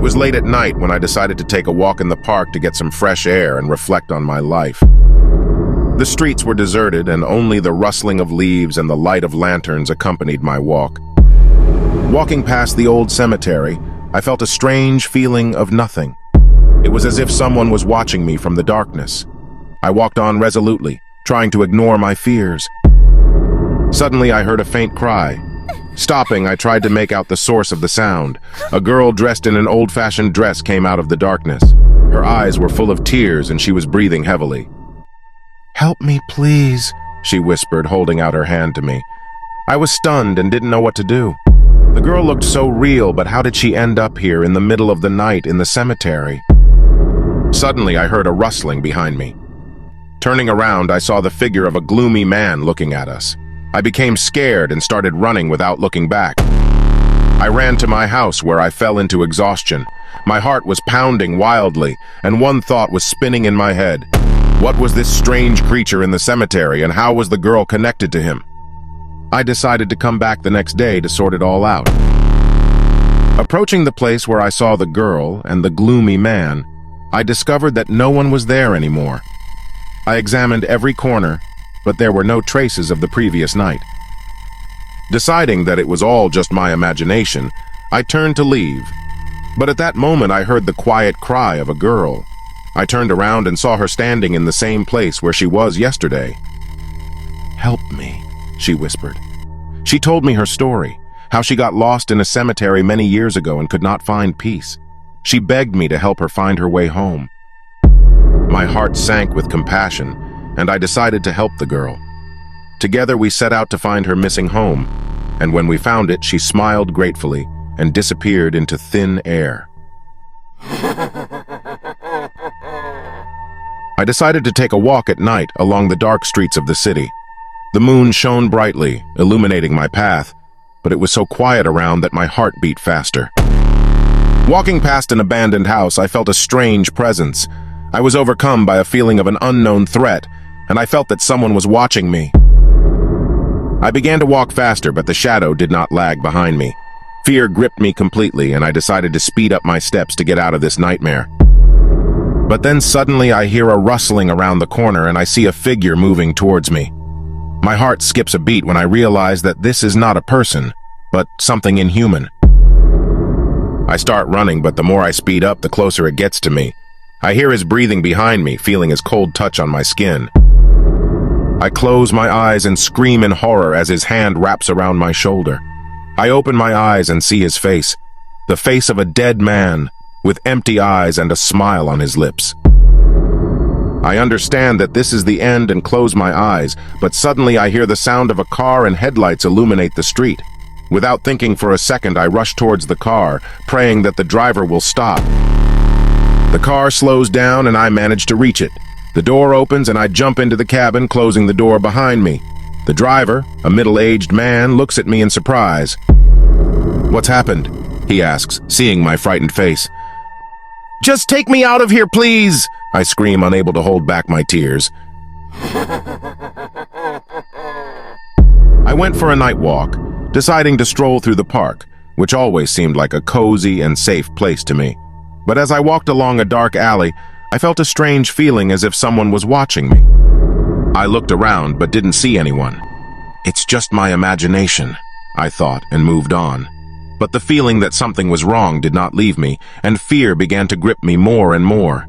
was late at night when I decided to take a walk in the park to get some fresh air and reflect on my life. The streets were deserted, and only the rustling of leaves and the light of lanterns accompanied my walk. Walking past the old cemetery, I felt a strange feeling of nothing. It was as if someone was watching me from the darkness. I walked on resolutely, trying to ignore my fears. Suddenly, I heard a faint cry. Stopping, I tried to make out the source of the sound. A girl dressed in an old-fashioned dress came out of the darkness. Her eyes were full of tears and she was breathing heavily. "Help me, please," she whispered, holding out her hand to me. I was stunned and didn't know what to do. The girl looked so real, but how did she end up here in the middle of the night in the cemetery? Suddenly, I heard a rustling behind me. Turning around, I saw the figure of a gloomy man looking at us. I became scared and started running without looking back. I ran to my house where I fell into exhaustion. My heart was pounding wildly, and one thought was spinning in my head. What was this strange creature in the cemetery, and how was the girl connected to him? I decided to come back the next day to sort it all out. Approaching the place where I saw the girl and the gloomy man, I discovered that no one was there anymore. I examined every corner, but there were no traces of the previous night. Deciding that it was all just my imagination, I turned to leave. But at that moment, I heard the quiet cry of a girl. I turned around and saw her standing in the same place where she was yesterday. "Help me," she whispered. She told me her story, how she got lost in a cemetery many years ago and could not find peace. She begged me to help her find her way home. My heart sank with compassion, and I decided to help the girl. Together we set out to find her missing home, and when we found it, she smiled gratefully and disappeared into thin air. I decided to take a walk at night along the dark streets of the city. The moon shone brightly, illuminating my path, but it was so quiet around that my heart beat faster. Walking past an abandoned house, I felt a strange presence. I was overcome by a feeling of an unknown threat, and I felt that someone was watching me. I began to walk faster, but the shadow did not lag behind me. Fear gripped me completely, and I decided to speed up my steps to get out of this nightmare. But then suddenly I hear a rustling around the corner and I see a figure moving towards me. My heart skips a beat when I realize that this is not a person, but something inhuman. I start running, but the more I speed up, the closer it gets to me. I hear his breathing behind me, feeling his cold touch on my skin. I close my eyes and scream in horror as his hand wraps around my shoulder. I open my eyes and see his face, the face of a dead man, with empty eyes and a smile on his lips. I understand that this is the end and close my eyes, but suddenly I hear the sound of a car and headlights illuminate the street. Without thinking for a second, I rush towards the car, praying that the driver will stop. The car slows down and I manage to reach it. The door opens and I jump into the cabin, closing the door behind me. The driver, a middle-aged man, looks at me in surprise. "What's happened?" he asks, seeing my frightened face. "Just take me out of here, please!" I scream, unable to hold back my tears. I went for a night walk, deciding to stroll through the park, which always seemed like a cozy and safe place to me. But as I walked along a dark alley, I felt a strange feeling as if someone was watching me. I looked around but didn't see anyone. "It's just my imagination," I thought, and moved on. But the feeling that something was wrong did not leave me, and fear began to grip me more and more.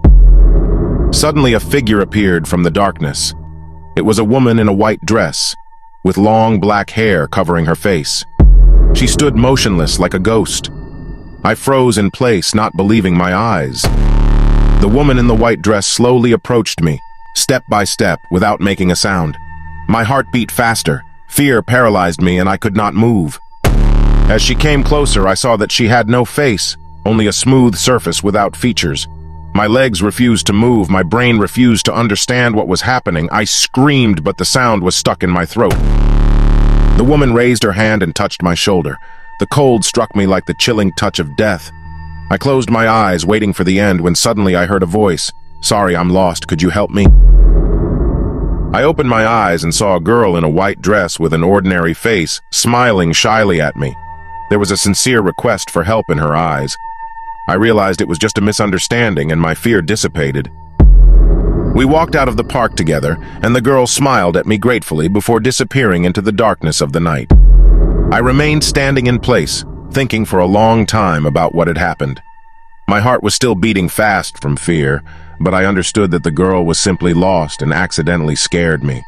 Suddenly a figure appeared from the darkness. It was a woman in a white dress, with long black hair covering her face. She stood motionless like a ghost. I froze in place, not believing my eyes. The woman in the white dress slowly approached me, step by step, without making a sound. My heart beat faster. Fear paralyzed me and I could not move. As she came closer, I saw that she had no face, only a smooth surface without features. My legs refused to move, my brain refused to understand what was happening. I screamed, but the sound was stuck in my throat. The woman raised her hand and touched my shoulder. The cold struck me like the chilling touch of death. I closed my eyes, waiting for the end, when suddenly I heard a voice. "Sorry, I'm lost. Could you help me?" I opened my eyes and saw a girl in a white dress with an ordinary face, smiling shyly at me. There was a sincere request for help in her eyes. I realized it was just a misunderstanding and my fear dissipated. We walked out of the park together, and the girl smiled at me gratefully before disappearing into the darkness of the night. I remained standing in place, thinking for a long time about what had happened. My heart was still beating fast from fear, but I understood that the girl was simply lost and accidentally scared me.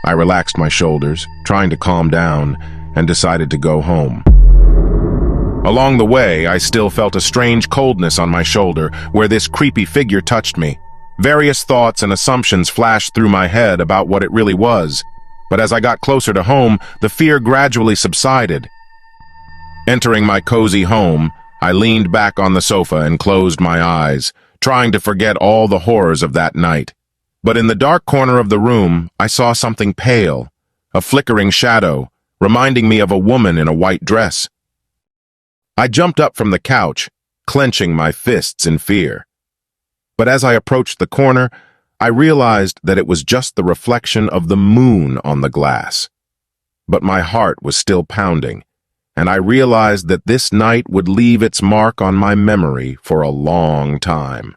I relaxed my shoulders, trying to calm down, and decided to go home. Along the way, I still felt a strange coldness on my shoulder where this creepy figure touched me. Various thoughts and assumptions flashed through my head about what it really was, but as I got closer to home, the fear gradually subsided. Entering my cozy home, I leaned back on the sofa and closed my eyes, trying to forget all the horrors of that night. But in the dark corner of the room, I saw something pale, a flickering shadow, reminding me of a woman in a white dress. I jumped up from the couch, clenching my fists in fear. But as I approached the corner, I realized that it was just the reflection of the moon on the glass. But my heart was still pounding, and I realized that this night would leave its mark on my memory for a long time.